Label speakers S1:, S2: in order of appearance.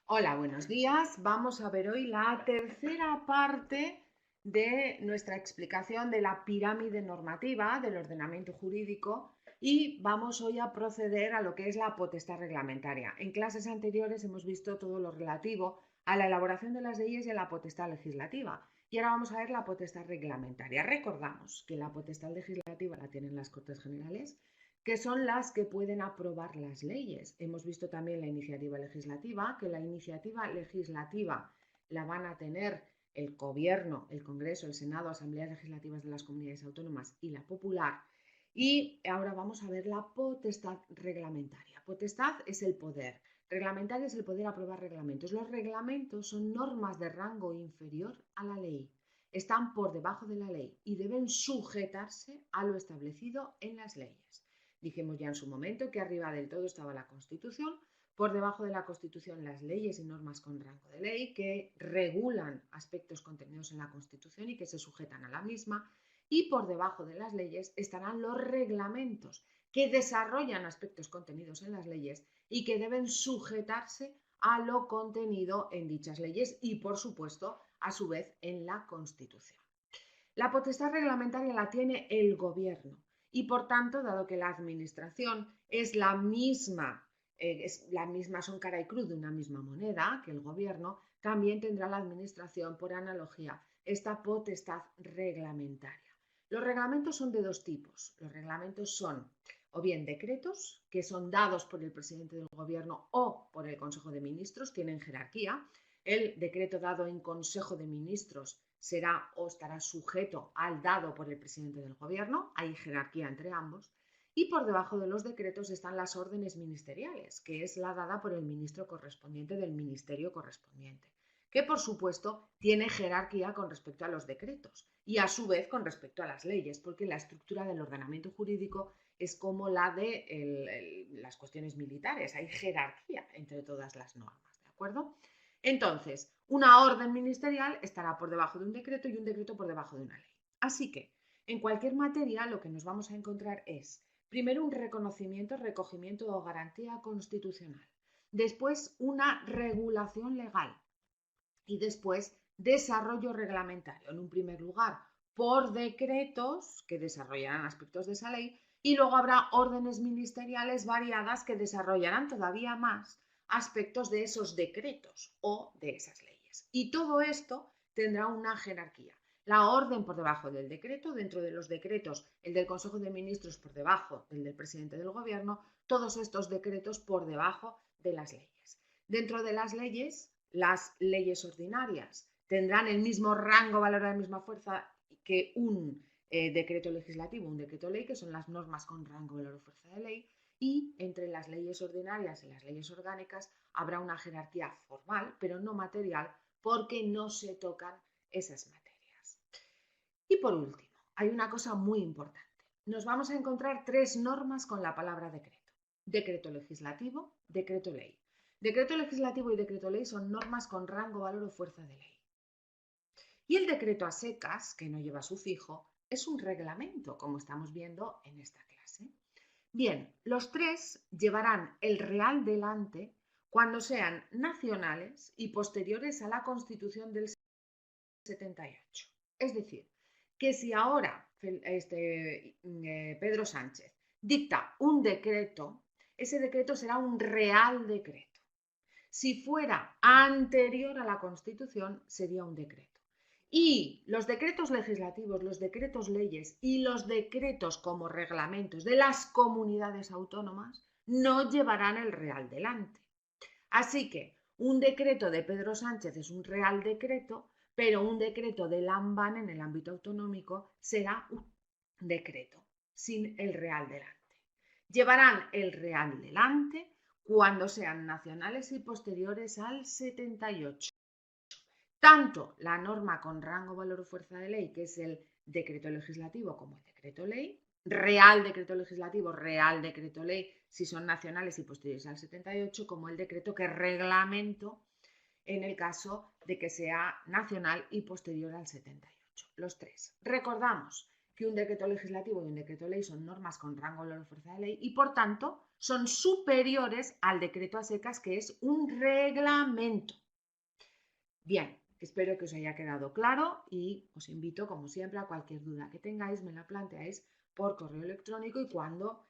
S1: Hola, buenos días. Vamos a ver hoy la tercera parte de nuestra explicación de la pirámide normativa del ordenamiento jurídico y vamos hoy a proceder a lo que es la potestad reglamentaria. En clases anteriores hemos visto todo lo relativo a la elaboración de las leyes y a la potestad legislativa. Y ahora vamos a ver la potestad reglamentaria. Recordamos que la potestad legislativa la tienen las Cortes Generales, que son las que pueden aprobar las leyes. Hemos visto también la iniciativa legislativa, que la iniciativa legislativa la van a tener el Gobierno, el Congreso, el Senado, asambleas legislativas de las comunidades autónomas y la popular. Y ahora vamos a ver la potestad reglamentaria. Potestad es el poder, reglamentaria es el poder aprobar reglamentos. Los reglamentos son normas de rango inferior a la ley. Están por debajo de la ley y deben sujetarse a lo establecido en las leyes. Dijimos ya en su momento que arriba del todo estaba la Constitución, por debajo de la Constitución las leyes y normas con rango de ley que regulan aspectos contenidos en la Constitución y que se sujetan a la misma, y por debajo de las leyes estarán los reglamentos que desarrollan aspectos contenidos en las leyes y que deben sujetarse a lo contenido en dichas leyes y, por supuesto, a su vez en la Constitución. La potestad reglamentaria la tiene el Gobierno y, por tanto, dado que la Administración es la misma, son cara y cruz de una misma moneda que el Gobierno, también tendrá la Administración, por analogía, esta potestad reglamentaria. Los reglamentos son de dos tipos. Los reglamentos son o bien decretos, que son dados por el presidente del Gobierno o por el Consejo de Ministros, tienen jerarquía. El decreto dado en Consejo de Ministros será o estará sujeto al dado por el presidente del Gobierno, hay jerarquía entre ambos, y por debajo de los decretos están las órdenes ministeriales, que es la dada por el ministro correspondiente del ministerio correspondiente, que por supuesto tiene jerarquía con respecto a los decretos y a su vez con respecto a las leyes, porque la estructura del ordenamiento jurídico es como la de las cuestiones militares, hay jerarquía entre todas las normas, ¿de acuerdo? Entonces, una orden ministerial estará por debajo de un decreto y un decreto por debajo de una ley. Así que, en cualquier materia, lo que nos vamos a encontrar es, primero, un reconocimiento, recogimiento o garantía constitucional. Después, una regulación legal. Y después, desarrollo reglamentario. En un primer lugar, por decretos que desarrollarán aspectos de esa ley, y luego habrá órdenes ministeriales variadas que desarrollarán todavía más aspectos de esos decretos o de esas leyes. Y todo esto tendrá una jerarquía. La orden por debajo del decreto, dentro de los decretos, el del Consejo de Ministros por debajo del presidente del Gobierno, todos estos decretos por debajo de las leyes. Dentro de las leyes ordinarias tendrán el mismo rango, valor, la misma fuerza que un decreto legislativo, un decreto ley, que son las normas con rango, valor o fuerza de ley, y entre las leyes ordinarias y las leyes orgánicas habrá una jerarquía formal, pero no material, porque no se tocan esas materias. Y por último, hay una cosa muy importante. Nos vamos a encontrar tres normas con la palabra decreto. Decreto legislativo, decreto ley. Decreto legislativo y decreto ley son normas con rango, valor o fuerza de ley. Y el decreto a secas, que no lleva sufijo, es un reglamento, como estamos viendo en esta clase. Bien, los tres llevarán el real delante cuando sean nacionales y posteriores a la Constitución del 78. Es decir, que si ahora Pedro Sánchez dicta un decreto, ese decreto será un real decreto. Si fuera anterior a la Constitución, sería un decreto. Y los decretos legislativos, los decretos leyes y los decretos como reglamentos de las comunidades autónomas no llevarán el real delante. Así que un decreto de Pedro Sánchez es un real decreto, pero un decreto de Lamban en el ámbito autonómico será un decreto sin el real delante. Llevarán el real delante cuando sean nacionales y posteriores al 78. Tanto la norma con rango, valor o fuerza de ley, que es el decreto legislativo, como el decreto ley, real decreto legislativo, real decreto ley, si son nacionales y posteriores al 78, como el decreto que reglamento en el caso de que sea nacional y posterior al 78. Los tres. Recordamos que un decreto legislativo y un decreto ley son normas con rango de fuerza de ley y por tanto son superiores al decreto a secas, que es un reglamento. Bien, espero que os haya quedado claro y os invito, como siempre, a cualquier duda que tengáis, me la planteáis por correo electrónico y cuando